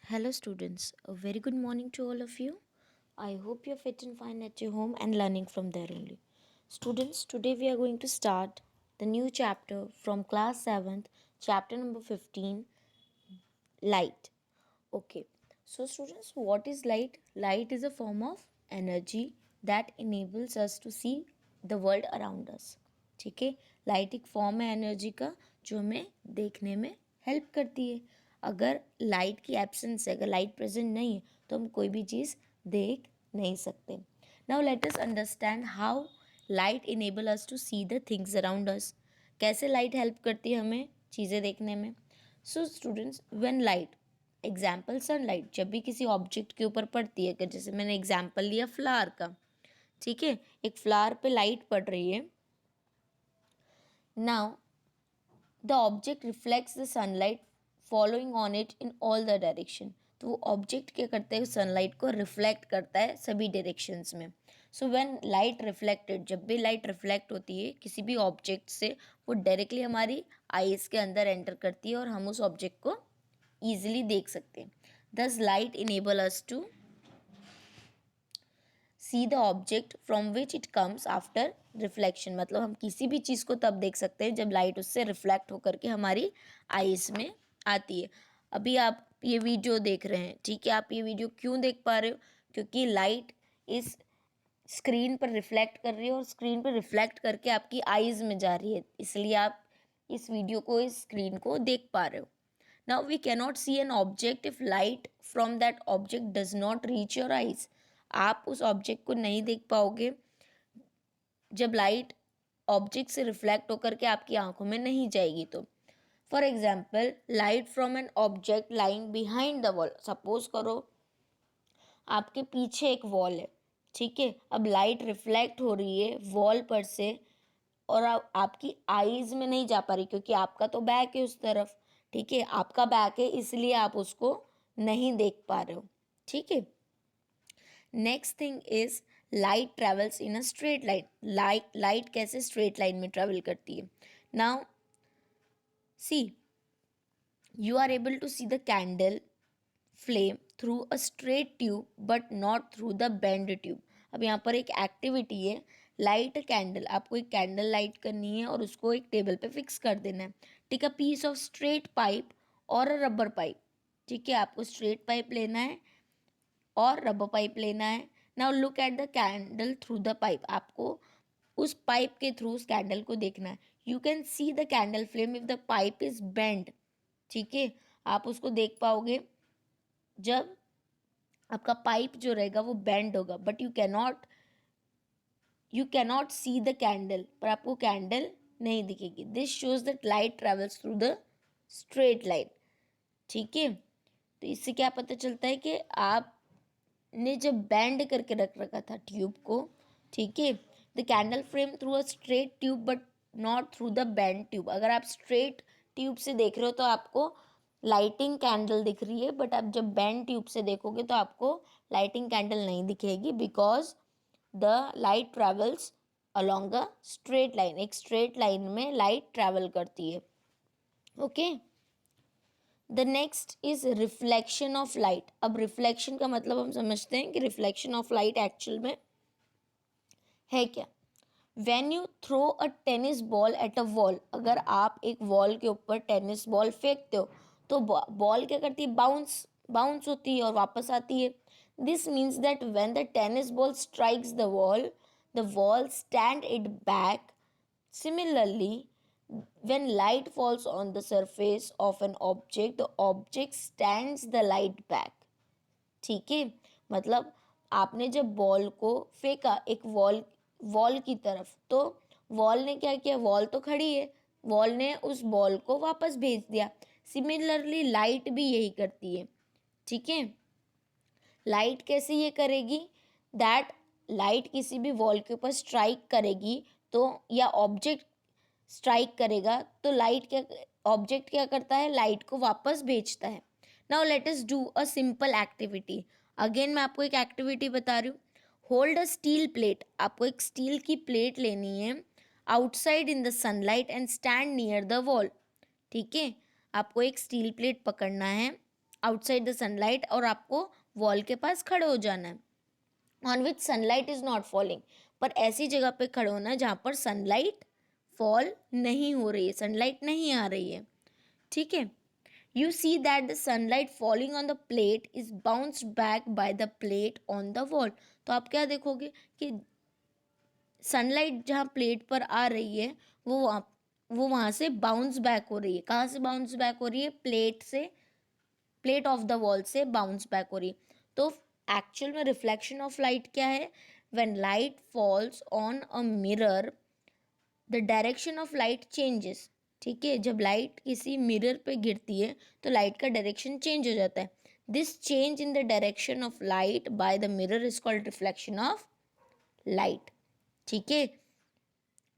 Hello, students. A very good morning to all of you. I hope you're fit and fine at your home and learning from there only. Students, today we are going to start the new chapter from class 7th, chapter number 15, light. Okay, so students, what is light? Light is a form of energy that enables us to see the world around us. ठीक है, light एक form है energy का जो हमें देखने में help करती है. अगर लाइट की एब्सेंस है, अगर लाइट प्रेजेंट नहीं है तो हम कोई भी चीज़ देख नहीं सकते. Now let us understand how light enable us to see the things around us. कैसे लाइट हेल्प करती है हमें चीज़ें देखने में. So students, when light example sunlight जब भी किसी ऑब्जेक्ट के ऊपर पड़ती है, अगर जैसे मैंने एग्जाम्पल लिया फ्लावर का, ठीक है, एक फ्लावर पे लाइट पड़ रही है. Now the object reflects the sunlight following on it in all the direction. तो वो ऑब्जेक्ट क्या करता है, सनलाइट को रिफ्लेक्ट करता है सभी डायरेक्शंस में. सो व्हेन लाइट रिफ्लेक्टेड, जब भी लाइट रिफ्लेक्ट होती है किसी भी ऑब्जेक्ट से, वो डायरेक्टली हमारी आईज के अंदर एंटर करती है और हम उस ऑब्जेक्ट को ईजिली देख सकते हैं. This light enable us to see the object from which it comes after reflection. मतलब हम किसी भी चीज़ को तब देख सकते हैं जब लाइट उससे रिफ्लेक्ट होकर के हमारी आईज में आती है. अभी आप ये वीडियो देख रहे हैं, ठीक है, आप ये वीडियो क्यों देख पा रहे हो? क्योंकि लाइट इस स्क्रीन पर रिफ्लेक्ट कर रही है और स्क्रीन पर रिफ्लेक्ट करके आपकी आईज में जा रही है, इसलिए आप इस वीडियो को, इस स्क्रीन को देख पा रहे हो. Now we cannot see an object if light from that object does not reach your eyes. आप उस ऑब्जेक्ट को नहीं देख पाओगे जब लाइट ऑब्जेक्ट से रिफ्लेक्ट होकर के आपकी आंखों में नहीं जाएगी. तो for example, light from an object lying behind the wall. Suppose करो आपके पीछे एक वॉल है, ठीक है, अब लाइट रिफ्लेक्ट हो रही है वॉल पर से और आपकी आईज में नहीं जा पा रही क्योंकि आपका तो बैक है उस तरफ, ठीक है, आपका बैक है इसलिए आप उसको नहीं देख पा रहे हो. ठीक है. Next thing is light travels in a straight line. लाइट कैसे स्ट्रेट लाइन में ट्रेवल करती है. Now see, you are able to see the candle flame through a straight tube but not through the bend tube. अब यहाँ पर एक activity है, लाइट कैंडल. आपको एक कैंडल लाइट करनी है और उसको एक टेबल पे फिक्स कर देना है. Take a piece of straight pipe और अ रबर पाइप. ठीक है, आपको स्ट्रेट पाइप लेना है और रबर पाइप लेना है. Now look at the candle through the pipe. आपको उस पाइप के थ्रू उस कैंडल को देखना है. You can see the candle flame if the pipe is bend. ठीक है, आप उसको देख पाओगे जब आपका पाइप जो रहेगा वो बेंड होगा. But you cannot see the candle. पर आपको कैंडल नहीं दिखेगी. This shows that light travels through the straight line. ठीक है, तो इससे क्या पता चलता है कि आपने जब बेंड करके रख रखा था ट्यूब को, ठीक है, the candle frame through a straight tube but not through the bend tube. अगर आप स्ट्रेट ट्यूब से देख रहे हो तो आपको लाइटिंग कैंडल दिख रही है, बट आप जब बेंड ट्यूब से देखोगे तो आपको लाइटिंग कैंडल नहीं दिखेगी because the light travels along a straight line. एक स्ट्रेट लाइन में लाइट ट्रेवल करती है. Okay. The next is reflection of light. अब रिफ्लेक्शन का मतलब हम समझते हैं कि रिफ्लेक्शन ऑफ लाइट एक्चुअल में है क्या. When you throw a tennis ball at a wall. अगर आप एक वॉल के ऊपर टेनिस बॉल फेंकते हो तो बॉल क्या करती है, बाउंस बाउंस होती है और वापस आती है. This means that when the tennis ball strikes the wall stand it back. Similarly, when light falls on the surface of an object, the object stands the light back. ठीक है, मतलब आपने जब बॉल को फेंका एक वॉल वॉल की तरफ, तो वॉल ने क्या किया, वॉल तो खड़ी है, वॉल ने उस बॉल को वापस भेज दिया. सिमिलरली लाइट भी यही करती है. ठीक है, लाइट कैसे ये करेगी, दैट लाइट किसी भी वॉल के ऊपर स्ट्राइक करेगी तो, या ऑब्जेक्ट स्ट्राइक करेगा तो लाइट क्या, ऑब्जेक्ट क्या करता है, लाइट को वापस भेजता है. Now let us do a simple activity. Again मैं आपको एक एक्टिविटी बता रही हूँ. Hold a steel plate. आपको एक स्टील की प्लेट लेनी है outside in the sunlight and stand near the wall. ठीक है, आपको एक स्टील प्लेट पकड़ना है आउटसाइड द सनलाइट, और आपको वॉल के पास खड़े हो जाना है। On which sunlight is not falling, पर ऐसी जगह पे खड़े होना है जहाँ पर सनलाइट फॉल नहीं हो रही है, सनलाइट नहीं आ रही है, ठीक है। You see that the sunlight falling on the plate is bounced back by the plate on the wall. तो आप क्या देखोगे कि सनलाइट जहाँ प्लेट पर आ रही है वो वहाँ से बाउंस बैक हो रही है। कहाँ से बाउंस बैक हो रही है? प्लेट से, प्लेट ऑफ द वॉल से बाउंस बैक हो रही है। तो एक्चुअल में रिफ्लेक्शन ऑफ लाइट क्या है? When light falls on a mirror the direction of light changes, ठीक है। जब लाइट किसी मिरर पे गिरती है तो लाइट का डायरेक्शन चेंज हो जाता है। This change in the direction of light by the mirror is called reflection of light, ठीक है।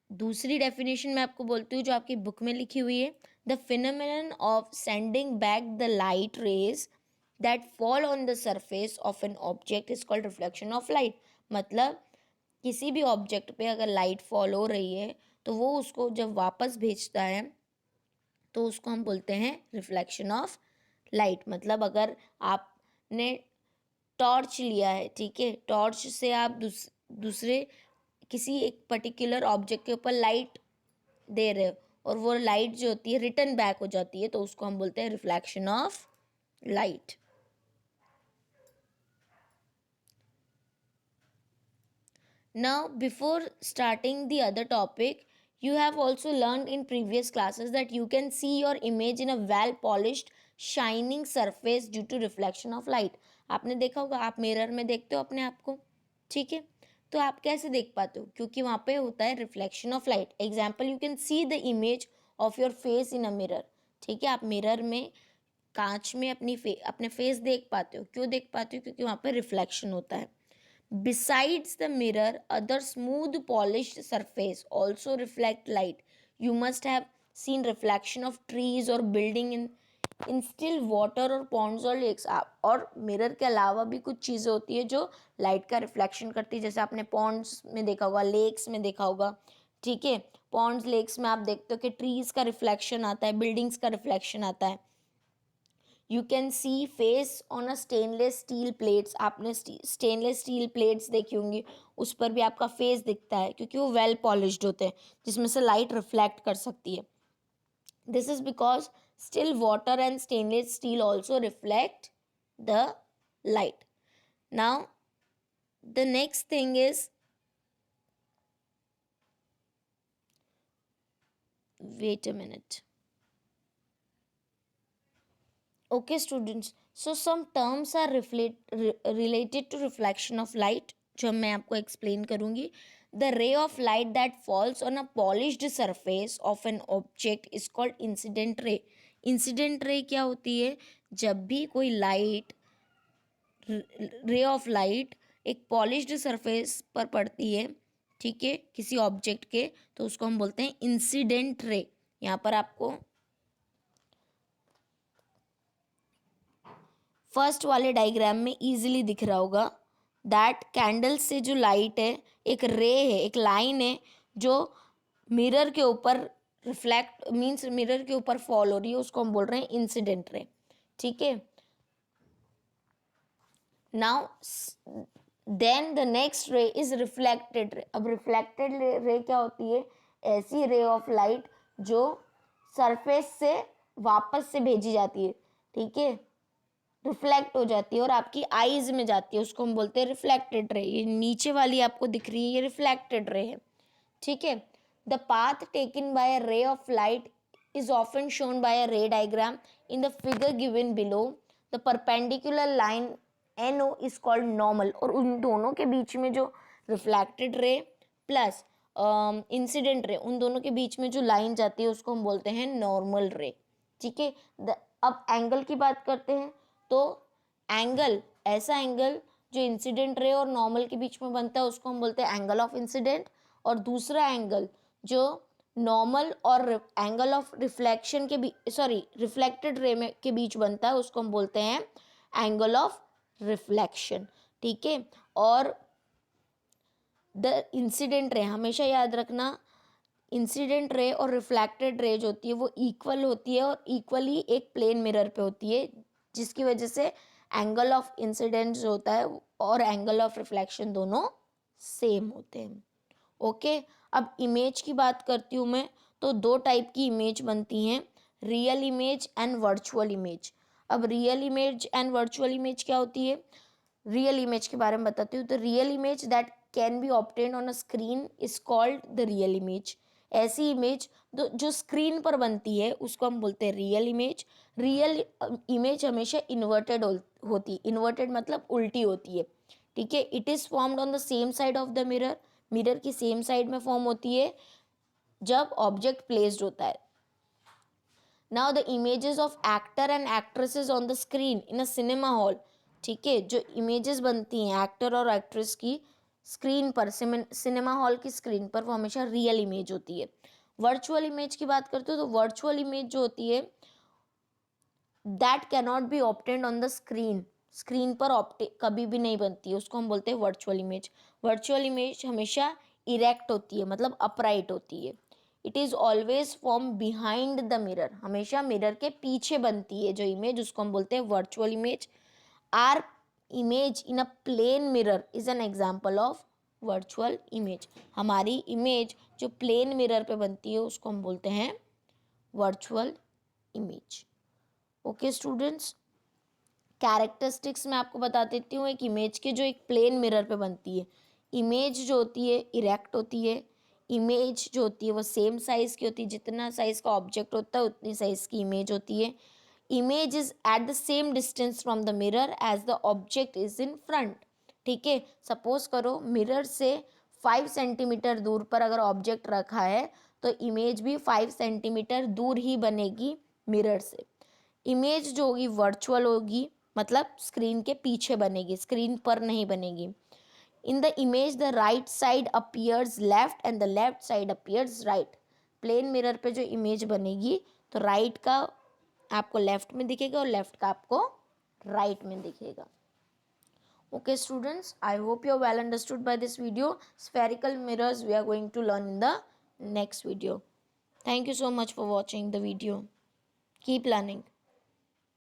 दूसरी डेफिनेशन मैं आपको बोलती हूँ जो आपकी बुक में लिखी हुई है। The phenomenon of sending back the light rays that fall on the surface of an object is called reflection of light. मतलब किसी भी ऑब्जेक्ट पे अगर लाइट फॉल हो रही है तो वो उसको जब वापस भेजता है तो उसको हम बोलते हैं रिफ्लेक्शन ऑफ लाइट। मतलब अगर आपने टॉर्च लिया है, ठीक है, टॉर्च से आप दूसरे किसी एक पर्टिकुलर ऑब्जेक्ट के ऊपर लाइट दे रहे हो और वो लाइट जो होती है रिटर्न बैक हो जाती है, तो उसको हम बोलते हैं reflection of light. Now, before starting the other topic, you have also learned in previous classes that you can see your image in a well polished shining surface due to reflection of light. आपने देखा होगा, आप mirror में देखते हो अपने आप को, ठीक है। तो आप कैसे देख पाते हो? क्योंकि वहाँ पे होता है reflection of light. Example, you can see the image of your face in a mirror, ठीक है। आप मिरर में, कांच में अपने फेस देख पाते हो। क्यों देख पाते हो? क्योंकि वहाँ पे रिफ्लेक्शन होता है। Besides the mirror, other smooth polished surface also reflect light. You must have seen reflection of trees or building in still water or ponds or lakes. और मिरर के अलावा भी कुछ चीज़ें होती है जो लाइट का रिफ्लेक्शन करती है, जैसे आपने पॉन्ड्स में देखा होगा, लेक्स में देखा होगा, ठीक है। पॉन्ड्स, लेक्स में आप देखते हो कि ट्रीज का रिफ्लेक्शन आता है, बिल्डिंग्स का रिफ्लेक्शन आता है। You can see face on a stainless steel plates. आपने स्टेनलेस स्टील प्लेट्स देखी होंगी, उस पर भी आपका फेस दिखता है क्योंकि वो वेल पॉलिश्ड होते हैं जिसमें से लाइट रिफ्लेक्ट कर सकती है। This is because still water and stainless steel also reflect the light. Now the next thing is, wait a minute. Okay students, so some terms are related to reflection of light जो मैं आपको explain करूँगी. The ray of light that falls on a polished surface of an object is called incident ray. Incident ray क्या होती है? जब भी कोई लाइट, रे ऑफ लाइट एक पॉलिश्ड सरफेस पर पड़ती है, ठीक है, किसी ऑब्जेक्ट के, तो उसको हम बोलते हैं इंसिडेंट रे। यहाँ पर आपको फर्स्ट वाले डायग्राम में इजीली दिख रहा होगा दैट कैंडल से जो लाइट है, एक रे है, एक लाइन है जो मिरर के ऊपर रिफ्लेक्ट, मीन्स मिरर के ऊपर फॉल हो रही है, उसको हम बोल रहे हैं इंसिडेंट रे, ठीक है। नाउ देन द नेक्स्ट रे इज रिफ्लेक्टेड रे। अब रिफ्लेक्टेड रे क्या होती है? ऐसी रे ऑफ लाइट जो सरफेस से वापस से भेजी जाती है, ठीक है, रिफ्लेक्ट हो जाती है और आपकी आईज में जाती है, उसको हम बोलते हैं रिफ्लेक्टेड रे। ये नीचे वाली आपको दिख रही है, ये रिफ्लेक्टेड रे है, ठीक है। The path taken by a ray of light is often shown by a ray diagram in the figure given below. The perpendicular line NO is called normal. और उन दोनों के बीच में जो reflected ray plus incident ray, उन दोनों के बीच में जो लाइन जाती है उसको हम बोलते हैं नॉर्मल रे, ठीक है। अब एंगल की बात करते हैं, तो एंगल, ऐसा एंगल जो इंसिडेंट रे और नॉर्मल के बीच में बनता है उसको हम बोलते हैं एंगल ऑफ इंसिडेंट, और दूसरा एंगल जो नॉर्मल और एंगल ऑफ रिफ्लेक्शन के बीच, सॉरी, रिफ्लेक्टेड रे में के बीच बनता है उसको हम बोलते हैं एंगल ऑफ रिफ्लेक्शन, ठीक है। और द इंसिडेंट रे, हमेशा याद रखना, इंसिडेंट रे और रिफ्लेक्टेड रे जो होती है वो इक्वल होती है और इक्वली एक प्लेन मिरर पे होती है जिसकी वजह से एंगल ऑफ इंसिडेंस जो होता है और एंगल ऑफ रिफ्लेक्शन दोनों सेम होते हैं। ओके, अब इमेज की बात करती हूँ मैं, तो दो टाइप की इमेज बनती हैं, real image and virtual image. अब real image and virtual image क्या होती है? रियल इमेज के बारे में बताती हूँ। तो real image that can be obtained on a screen is called the real image. ऐसी इमेज जो स्क्रीन पर बनती है उसको हम बोलते हैं रियल इमेज। रियल इमेज हमेशा इन्वर्टेड होती है। इन्वर्टेड मतलब उल्टी होती है, ठीक है। It is formed on the same side of the mirror, mirror की सेम साइड में फॉर्म होती है जब ऑब्जेक्ट प्लेस्ड होता है। Now the images of actor and actresses on the screen in a cinema hall, ठीक है, जो इमेजेस बनती हैं एक्टर और एक्ट्रेस की स्क्रीन पर, सिनेमा हॉल की स्क्रीन पर, वो हमेशा रियल इमेज होती है। वर्चुअल इमेज की बात करते हो तो वर्चुअल इमेज जो होती है that cannot be obtained on the screen, screen पर कभी भी नहीं बनती है, उसको हम बोलते हैं वर्चुअल इमेज। वर्चुअल इमेज हमेशा इरेक्ट होती है, मतलब अपराइट होती है। It is always form behind the mirror, हमेशा मिरर के पीछे बनती है जो इमेज, उसको हम बोलते हैं virtual image. Our image in a plane mirror is an example of virtual image. हमारी इमेज जो प्लेन मिरर पे बनती है उसको हम बोलते हैं virtual image. Okay students, characteristics मैं आपको बता देती हूँ एक इमेज के, जो एक प्लेन मिरर पे बनती है। इमेज जो होती है इरेक्ट होती है, इमेज जो होती है वो सेम साइज की होती है, जितना साइज का ऑब्जेक्ट होता है उतनी साइज की इमेज होती है। Image is at the same distance from the mirror as the object is in front, ठीक है। सपोज करो मिरर से 5 सेंटीमीटर दूर पर अगर ऑब्जेक्ट रखा है तो इमेज भी 5 सेंटीमीटर दूर ही बनेगी मिरर से। इमेज जो होगी वर्चुअल होगी, मतलब स्क्रीन के पीछे बनेगी, स्क्रीन पर नहीं बनेगी। In the image the right side appears left and the left side appears right. Plane mirror पे जो इमेज बनेगी तो राइट का आपको लेफ्ट में दिखेगा और लेफ्ट का आपको राइट में दिखेगा। Okay students, I hope you are well understood by this video. Spherical mirrors we are going to learn in the next video. Thank you so much for watching the video. Keep learning.